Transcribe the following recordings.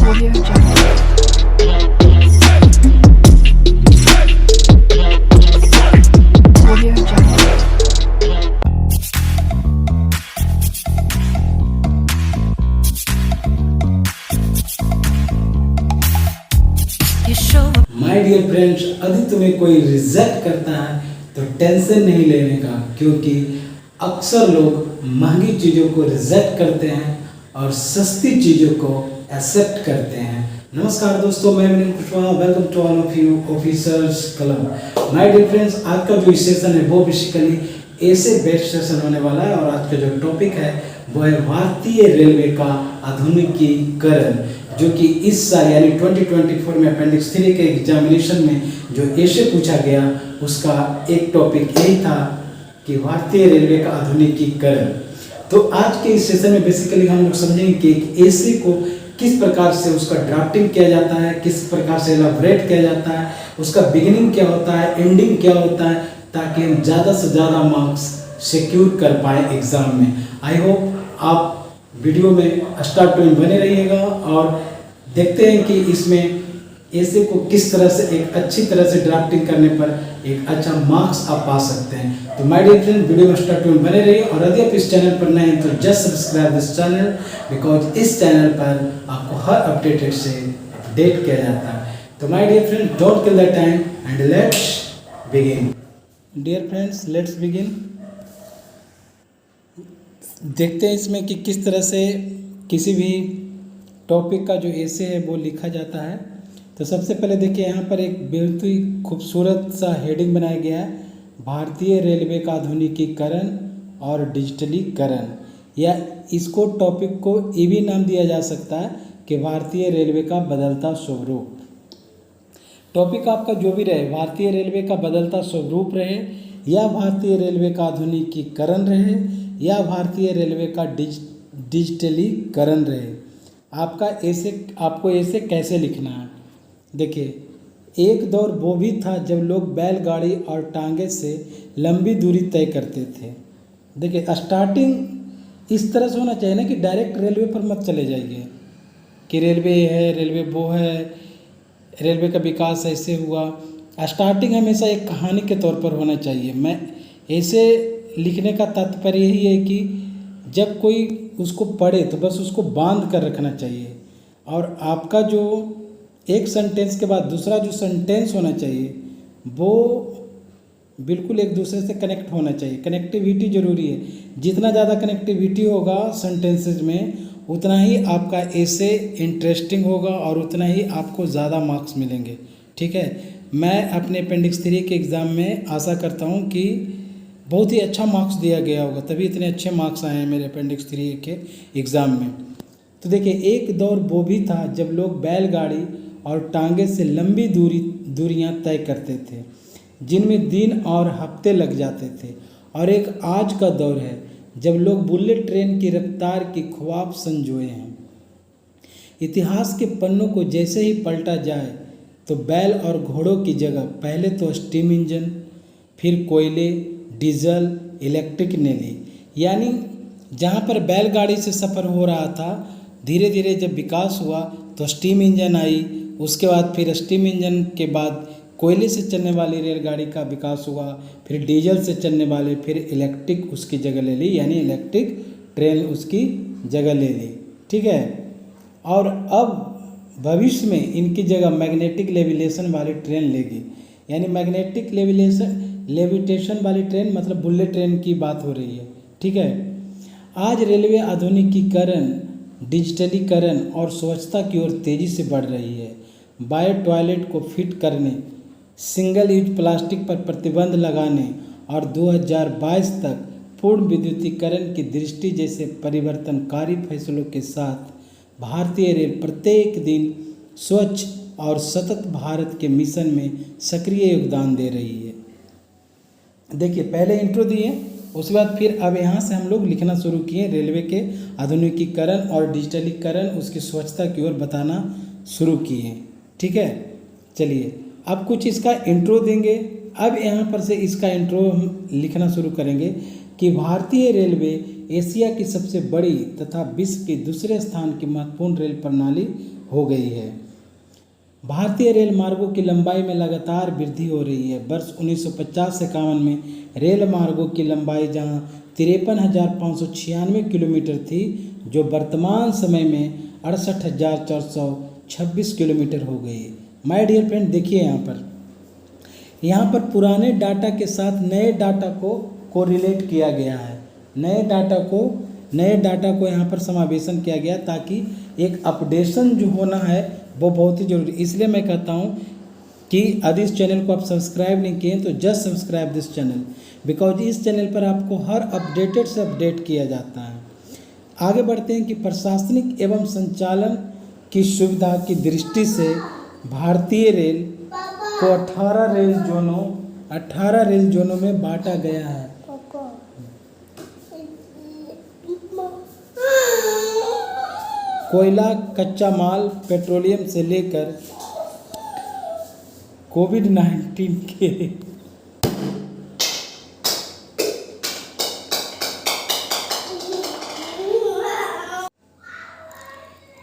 Audio Jungle. Audio Jungle. You show up. My dear friends, यदि तुम्हें कोई reject करता है तो टेंशन नहीं लेने का, क्योंकि अक्सर लोग महंगी चीज़ों को रिजेक्ट करते हैं और सस्ती चीज़ों को एक्सेप्ट करते हैं। नमस्कार दोस्तों, मैं Vineet Kushwaha, welcome to all of you officers club. My dear friends, आज का जो सेशन है वो बेसिकली ऐसे बेस्ट सेशन होने वाला है और आज का जो टॉपिक है वो है भारतीय रेलवे का आधुनिकीकरण, जो कि इस साल यानी 2024 में अपेंडिक्स 3 के एग्जामिनेशन में जो ऐसे पूछा गया उसका एक टॉपिक यही था कि भारतीय रेलवे का आधुनिकीकरण। तो आज के इस सेशन में बेसिकली हम लोग समझेंगे कि एक ऐसे को किस प्रकार से उसका ड्राफ्टिंग किया जाता है, किस प्रकार से एलाबोरेट किया जाता है, उसका बिगिनिंग क्या होता है, एंडिंग क्या होता है, ताकि हम ज़्यादा से ज़्यादा मार्क्स सिक्योर कर पाए एग्ज़ाम में। आई होप आप वीडियो में स्टार्ट टू एंड बने रहिएगा और देखते हैं कि इसमें ऐसे को किस तरह से एक अच्छी तरह से ड्राफ्टिंग करने पर एक अच्छा मार्क्स आप पा सकते हैं। तो माय डियर फ्रेंड, वीडियो में स्टार्ट टू एंड बने रहिए और यदि आप इस चैनल पर नए हैं तो just subscribe this channel, because इस चैनल पर आपको हर अपडेटेड से अपडेट किया जाता है। तो my dear friend, don't kill the time and let's begin. Dear friends, let's begin. देखते हैं इसमें कि किस तरह से किसी भी टॉपिक का जो ऐसे है वो लिखा जाता है। तो सबसे पहले देखिए, यहाँ पर एक बहुत ही खूबसूरत सा हेडिंग बनाया गया है, भारतीय रेलवे का आधुनिकीकरण और डिजिटलीकरण, या इसको टॉपिक को ये भी नाम दिया जा सकता है कि भारतीय रेलवे का बदलता स्वरूप। टॉपिक आपका जो भी रहे, भारतीय रेलवे का बदलता स्वरूप रहे, या भारतीय रेलवे का आधुनिकीकरण रहे, या भारतीय रेलवे का डिजिटलीकरण रहे, आपको ऐसे कैसे लिखना है। देखिए, एक दौर वो भी था जब लोग बैलगाड़ी और टांगे से लंबी दूरी तय करते थे। देखिए, स्टार्टिंग इस तरह से होना चाहिए ना कि डायरेक्ट रेलवे पर मत चले जाइए कि रेलवे है, रेलवे वो है, रेलवे का विकास ऐसे हुआ। स्टार्टिंग हमेशा एक कहानी के तौर पर होना चाहिए। मैं ऐसे लिखने का तात्पर्य यही है कि जब कोई उसको पढ़े तो बस उसको बांध कर रखना चाहिए, और आपका जो एक सेंटेंस के बाद दूसरा जो सेंटेंस होना चाहिए वो बिल्कुल एक दूसरे से कनेक्ट होना चाहिए। कनेक्टिविटी ज़रूरी है। जितना ज़्यादा कनेक्टिविटी होगा सेंटेंसेज में, उतना ही आपका ऐसे इंटरेस्टिंग होगा और उतना ही आपको ज़्यादा मार्क्स मिलेंगे। ठीक है, मैं अपने अपेंडिक्स 3 के एग्ज़ाम में आशा करता हूँ कि बहुत ही अच्छा मार्क्स दिया गया होगा, तभी इतने अच्छे मार्क्स आए हैं मेरे अपेंडिक्स 3 के एग्ज़ाम में। तो देखिए, एक दौर वो भी था जब लोग बैलगाड़ी और टांगे से लंबी दूरियां तय करते थे, जिनमें दिन और हफ्ते लग जाते थे, और एक आज का दौर है जब लोग बुलेट ट्रेन की रफ्तार की ख्वाब संजोए हैं। इतिहास के पन्नों को जैसे ही पलटा जाए तो बैल और घोड़ों की जगह पहले तो स्टीम इंजन, फिर कोयले, डीजल, इलेक्ट्रिक ने ली। यानी जहाँ पर बैलगाड़ी से सफ़र हो रहा था, धीरे धीरे जब विकास हुआ तो स्टीम इंजन आई, उसके बाद फिर स्टीम इंजन के बाद कोयले से चलने वाली रेलगाड़ी का विकास हुआ, फिर डीजल से चलने वाले, फिर इलेक्ट्रिक उसकी जगह ले ली, यानी इलेक्ट्रिक ट्रेन उसकी जगह ले ली। ठीक है, और अब भविष्य में इनकी जगह मैग्नेटिक लेविटेशन वाली ट्रेन लेगी। यानी मैग्नेटिक लेविटेशन वाली ट्रेन मतलब बुलेट ट्रेन की बात हो रही है। ठीक है, आज रेलवे आधुनिकीकरण, डिजिटलीकरण और स्वच्छता की ओर तेज़ी से बढ़ रही है। बायो टॉयलेट को फिट करने, सिंगल यूज प्लास्टिक पर प्रतिबंध लगाने और 2022 तक पूर्ण विद्युतीकरण की दृष्टि जैसे परिवर्तनकारी फैसलों के साथ भारतीय रेल प्रत्येक दिन स्वच्छ और सतत भारत के मिशन में सक्रिय योगदान दे रही है। देखिए, पहले इंट्रो दिए, उसके बाद फिर अब यहाँ से हम लोग लिखना शुरू किए रेलवे के आधुनिकीकरण और डिजिटलीकरण, उसकी स्वच्छता की ओर बताना शुरू किए। ठीक है, चलिए अब कुछ इसका इंट्रो देंगे। अब यहाँ पर से इसका इंट्रो हम लिखना शुरू करेंगे कि भारतीय रेलवे एशिया की सबसे बड़ी तथा विश्व के दूसरे स्थान की महत्वपूर्ण रेल प्रणाली हो गई है। भारतीय रेल मार्गों की लंबाई में लगातार वृद्धि हो रही है। वर्ष 1950 से 51 में रेल मार्गों की लंबाई जहां 53,596 किलोमीटर थी, जो वर्तमान समय में 68,426 किलोमीटर हो गई है। माय डियर फ्रेंड, देखिए यहाँ पर पुराने डाटा के साथ नए डाटा को रिलेट किया गया है। नए डाटा को यहाँ पर समावेशन किया गया ताकि एक अपडेशन जो होना है वो बहुत ही जरूरी। इसलिए मैं कहता हूँ कि यदि इस चैनल को आप सब्सक्राइब नहीं किए तो just subscribe this channel, because इस चैनल पर आपको हर अपडेटेड से अपडेट किया जाता है। आगे बढ़ते हैं कि प्रशासनिक एवं संचालन की सुविधा की दृष्टि से भारतीय रेल को 18 रेल जोनों में बांटा गया है। कोयला, कच्चा माल, पेट्रोलियम से लेकर कोविड-19 के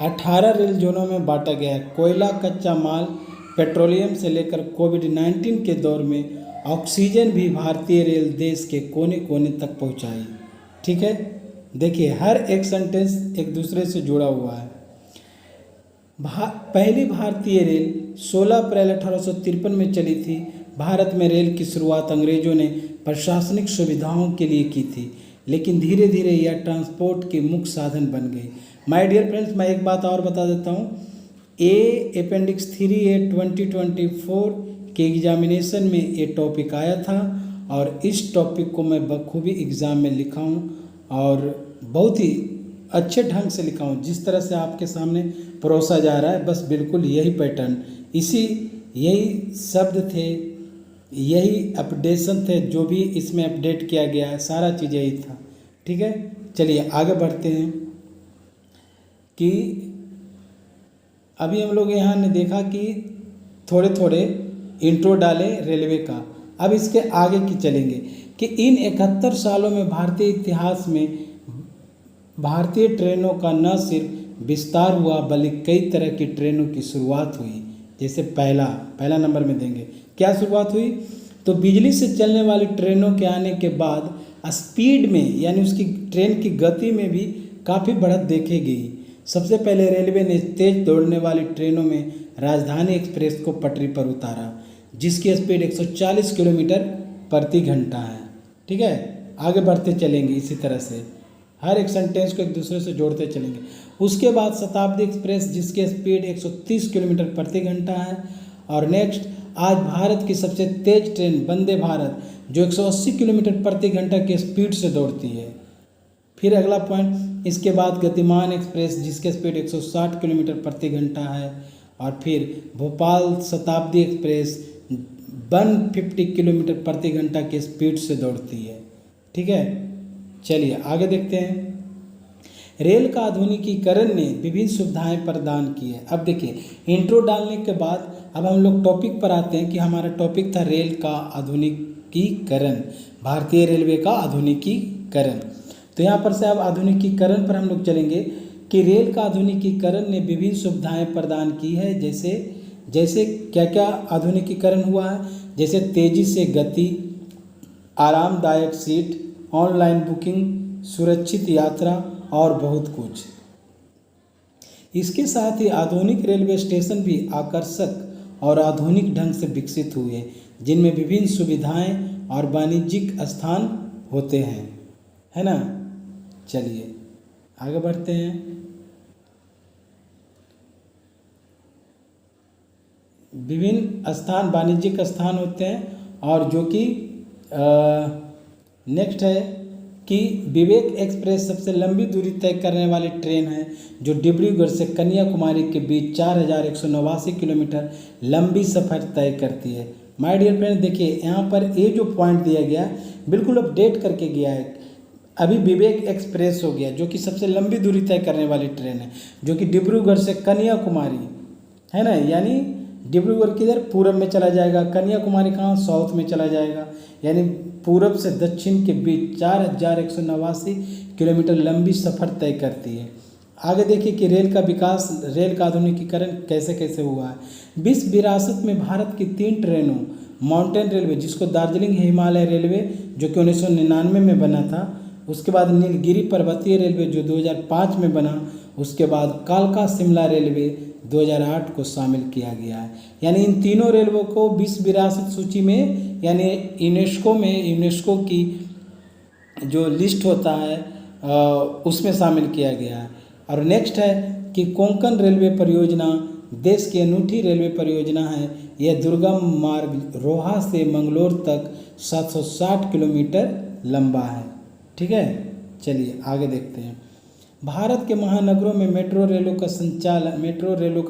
18 रेल जोनों में बांटा गया है। कोयला, कच्चा माल, पेट्रोलियम से लेकर कोविड-19 के दौर में ऑक्सीजन भी भारतीय रेल देश के कोने कोने तक पहुंचाई। ठीक है, देखिए हर एक सेंटेंस एक दूसरे से जुड़ा हुआ है। पहली भारतीय रेल 16 अप्रैल 1853 में चली थी। भारत में रेल की शुरुआत अंग्रेजों ने प्रशासनिक सुविधाओं के लिए की थी, लेकिन धीरे धीरे यह ट्रांसपोर्ट के मुख्य साधन बन गई। माय डियर फ्रेंड्स, मैं एक बात और बता देता हूँ। अपेंडिक्स 3A 2024 के एग्जामिनेशन में ये टॉपिक आया था और इस टॉपिक को मैं बखूबी एग्ज़ाम में लिखा हूँ और बहुत ही अच्छे ढंग से लिखा हूँ। जिस तरह से आपके सामने परोसा जा रहा है, बस बिल्कुल यही पैटर्न, यही शब्द थे, यही अपडेशन थे जो भी इसमें अपडेट किया गया है, सारा चीज़ यही था। ठीक है, चलिए आगे बढ़ते हैं कि अभी हम लोग यहाँ ने देखा कि थोड़े थोड़े इंट्रो डाले रेलवे का। अब इसके आगे की चलेंगे कि इन 71 सालों में भारतीय इतिहास में भारतीय ट्रेनों का न सिर्फ विस्तार हुआ बल्कि कई तरह की ट्रेनों की शुरुआत हुई। जैसे पहला नंबर में देंगे, क्या शुरुआत हुई? तो बिजली से चलने वाली ट्रेनों के आने के बाद स्पीड में, यानी उसकी ट्रेन की गति में भी काफ़ी बढ़त देखी गई। सबसे पहले रेलवे ने तेज दौड़ने वाली ट्रेनों में राजधानी एक्सप्रेस को पटरी पर उतारा, जिसकी स्पीड 140 किलोमीटर प्रति घंटा है। ठीक है, आगे बढ़ते चलेंगे इसी तरह से, हर एक सेंटेंस को एक दूसरे से जोड़ते चलेंगे। उसके बाद शताब्दी एक्सप्रेस, जिसकी स्पीड 130 किलोमीटर प्रति घंटा है। और नेक्स्ट, आज भारत की सबसे तेज ट्रेन वंदे भारत, जो 180 किलोमीटर प्रति घंटा की स्पीड से दौड़ती है। फिर अगला पॉइंट, इसके बाद गतिमान एक्सप्रेस, जिसके स्पीड 160 किलोमीटर प्रति घंटा है। और फिर भोपाल शताब्दी एक्सप्रेस 150 किलोमीटर प्रति घंटा की स्पीड से दौड़ती है। ठीक है, चलिए आगे देखते हैं। रेल का आधुनिकीकरण ने विभिन्न सुविधाएं प्रदान की है। अब देखिए, इंट्रो डालने के बाद अब हम लोग टॉपिक पर आते हैं कि हमारा टॉपिक था रेल का आधुनिकीकरण, भारतीय रेलवे का आधुनिकीकरण। तो यहाँ पर से अब आधुनिकीकरण पर हम लोग चलेंगे कि रेल का आधुनिकीकरण ने विभिन्न सुविधाएं प्रदान की है। जैसे क्या क्या आधुनिकीकरण हुआ है? जैसे तेज़ी से गति, आरामदायक सीट, ऑनलाइन बुकिंग, सुरक्षित यात्रा और बहुत कुछ। इसके साथ ही आधुनिक रेलवे स्टेशन भी आकर्षक और आधुनिक ढंग से विकसित हुए, जिनमें विभिन्न सुविधाएं और वाणिज्यिक स्थान होते हैं, है ना। चलिए आगे बढ़ते हैं। विभिन्न स्थान, वाणिज्यिक स्थान होते हैं। और जो कि नेक्स्ट है कि विवेक एक्सप्रेस सबसे लंबी दूरी तय करने वाली ट्रेन है, जो डिब्रूगढ़ से कन्याकुमारी के बीच 4189 किलोमीटर लंबी सफ़र तय करती है। माय डियर फ्रेंड, देखिए यहाँ पर ये जो पॉइंट दिया गया है बिल्कुल अपडेट करके गया है। अभी विवेक एक्सप्रेस हो गया, जो कि सबसे लंबी दूरी तय करने वाली ट्रेन है, जो कि डिब्रूगढ़ से कन्याकुमारी, है ना। यानी डिब्रूगढ़ किधर पूरब में चला जाएगा, कन्याकुमारी कहाँ साउथ में चला जाएगा। यानी पूरब से दक्षिण के बीच 4189 किलोमीटर लंबी सफ़र तय करती है। आगे देखिए कि रेल का विकास, रेल का आधुनिकीकरण कैसे कैसे हुआ है। विश्व विरासत में भारत की 3 ट्रेनों, माउंटेन रेलवे जिसको दार्जिलिंग हिमालय रेलवे जो कि 1999 में बना था, उसके बाद नीलगिरी पर्वतीय रेलवे जो 2005 में बना, उसके बाद कालका शिमला रेलवे 2008 को शामिल किया गया है। यानी इन तीनों रेलवे को विश्व विरासत सूची में, यानी यूनेस्को की जो लिस्ट होता है उसमें शामिल किया गया है। और नेक्स्ट है कि कोंकण रेलवे परियोजना देश की अनूठी रेलवे परियोजना है। यह दुर्गम मार्ग रोहा से मंगलोर तक 760 किलोमीटर लंबा है। ठीक है, चलिए आगे देखते हैं। भारत के महानगरों में मेट्रो रेलों का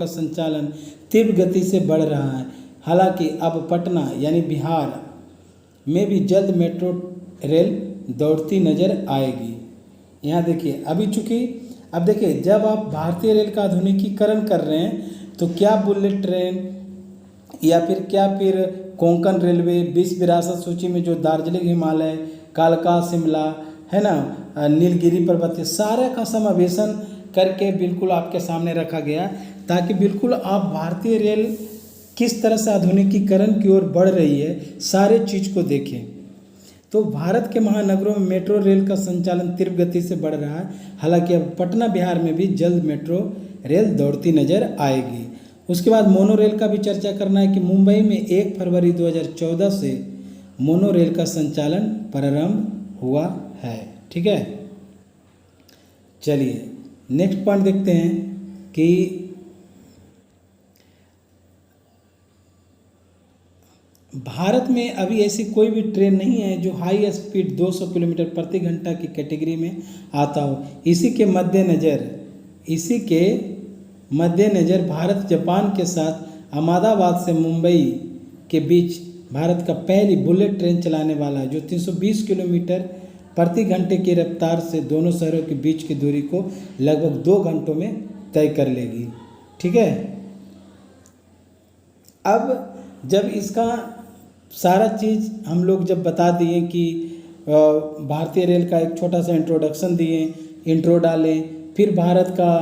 संचालन तीव्र गति से बढ़ रहा है। हालांकि अब पटना यानी बिहार में भी जल्द मेट्रो रेल दौड़ती नजर आएगी। यहाँ देखिए अब देखिए जब आप भारतीय रेल का आधुनिकीकरण कर रहे हैं तो क्या बुलेट ट्रेन या फिर कोंकण रेलवे विश्व विरासत सूची में जो दार्जिलिंग हिमालय, कालका शिमला है ना, नीलगिरी पर्वत, सारे का समावेशन करके बिल्कुल आपके सामने रखा गया ताकि बिल्कुल आप भारतीय रेल किस तरह से आधुनिकीकरण की ओर बढ़ रही है सारे चीज़ को देखें। तो भारत के महानगरों में मेट्रो रेल का संचालन तीव्र गति से बढ़ रहा है। हालांकि अब पटना बिहार में भी जल्द मेट्रो रेल दौड़ती नजर आएगी। उसके बाद मोनो रेल का भी चर्चा करना है कि मुंबई में 1 फरवरी 2014 से मोनो रेल का संचालन प्रारंभ हुआ है। ठीक है, चलिए नेक्स्ट पॉइंट देखते हैं कि भारत में अभी ऐसी कोई भी ट्रेन नहीं है जो हाई स्पीड 200 किलोमीटर प्रति घंटा की कैटेगरी में आता हो। इसी के मद्देनज़र भारत जापान के साथ अहमदाबाद से मुंबई के बीच भारत का पहली बुलेट ट्रेन चलाने वाला है जो 320 किलोमीटर प्रति घंटे की रफ्तार से दोनों शहरों के बीच की दूरी को लगभग 2 घंटों में तय कर लेगी। ठीक है, अब जब इसका सारा चीज़ हम लोग जब बता दिए कि भारतीय रेल का एक छोटा सा इंट्रोडक्शन दिए, इंट्रो डालें, फिर भारत का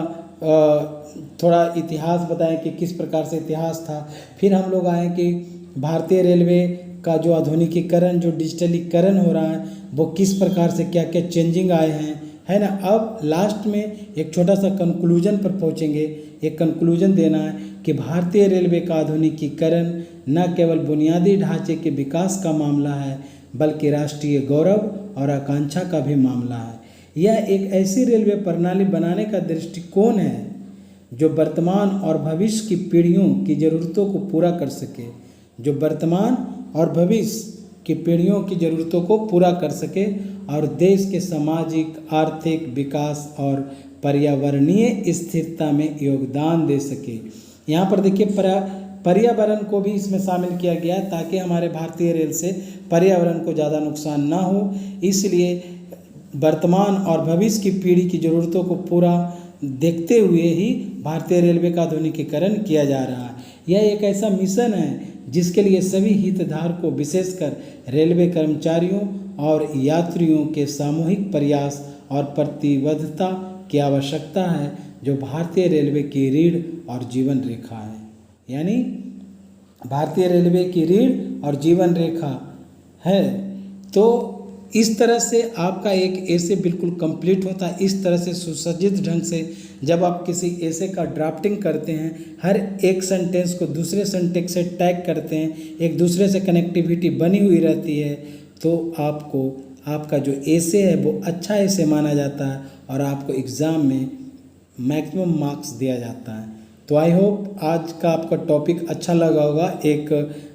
थोड़ा इतिहास बताएं कि किस प्रकार से इतिहास था, फिर हम लोग आए कि भारतीय रेलवे का जो आधुनिकीकरण, जो डिजिटलीकरण हो रहा है वो किस प्रकार से क्या क्या चेंजिंग आए हैं, है ना। अब लास्ट में एक छोटा सा कंक्लूजन पर पहुंचेंगे। एक कंक्लूजन देना है कि भारतीय रेलवे का आधुनिकीकरण न केवल बुनियादी ढांचे के विकास का मामला है बल्कि राष्ट्रीय गौरव और आकांक्षा का भी मामला है। यह एक ऐसी रेलवे प्रणाली बनाने का दृष्टिकोण है जो वर्तमान और भविष्य की पीढ़ियों की ज़रूरतों को पूरा कर सके, जो वर्तमान और भविष्य की पीढ़ियों की ज़रूरतों को पूरा कर सके और देश के सामाजिक, आर्थिक विकास और पर्यावरणीय स्थिरता में योगदान दे सके। यहाँ पर देखिए पर्यावरण को भी इसमें शामिल किया गया है ताकि हमारे भारतीय रेल से पर्यावरण को ज़्यादा नुकसान ना हो, इसलिए वर्तमान और भविष्य की पीढ़ी की ज़रूरतों को पूरा देखते हुए ही भारतीय रेलवे का आधुनिकीकरण किया जा रहा है। यह एक ऐसा मिशन है जिसके लिए सभी हितधारकों, विशेषकर रेलवे कर्मचारियों और यात्रियों के सामूहिक प्रयास और प्रतिबद्धता की आवश्यकता है, जो भारतीय रेलवे की रीढ़ और जीवन रेखा है। यानी भारतीय रेलवे की रीढ़ और जीवन रेखा है। तो इस तरह से आपका एक ऐसे बिल्कुल कंप्लीट होता है। इस तरह से सुसज्जित ढंग से जब आप किसी ऐसे का ड्राफ्टिंग करते हैं, हर एक सेंटेंस को दूसरे सेंटेंस से टैग करते हैं, एक दूसरे से कनेक्टिविटी बनी हुई रहती है, तो आपका जो ऐसे है वो अच्छा ऐसे माना जाता है और आपको एग्ज़ाम में मैक्सिमम मार्क्स दिया जाता है। तो आई होप आज का आपका टॉपिक अच्छा लगा होगा। एक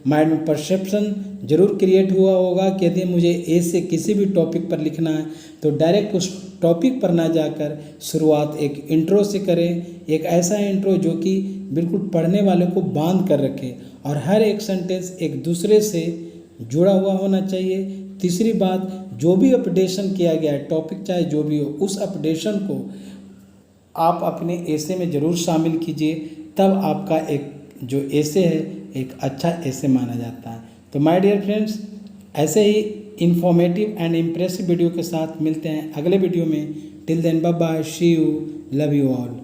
माइंड में परसेप्शन जरूर क्रिएट हुआ होगा कि यदि मुझे ऐसे किसी भी टॉपिक पर लिखना है तो डायरेक्ट उस टॉपिक पर ना जाकर शुरुआत एक इंट्रो से करें, एक ऐसा इंट्रो जो कि बिल्कुल पढ़ने वाले को बांध कर रखे और हर एक सेंटेंस एक दूसरे से जुड़ा हुआ होना चाहिए। तीसरी बात, जो भी अपडेशन किया गया है, टॉपिक चाहे जो भी हो, उस अपडेशन को आप अपने ऐसे में ज़रूर शामिल कीजिए, तब आपका एक जो ऐसे है एक अच्छा ऐसे माना जाता है। तो माय डियर फ्रेंड्स, ऐसे ही इन्फॉर्मेटिव एंड इम्प्रेसिव वीडियो के साथ मिलते हैं अगले वीडियो में। Till then bye bye, see you, love you all.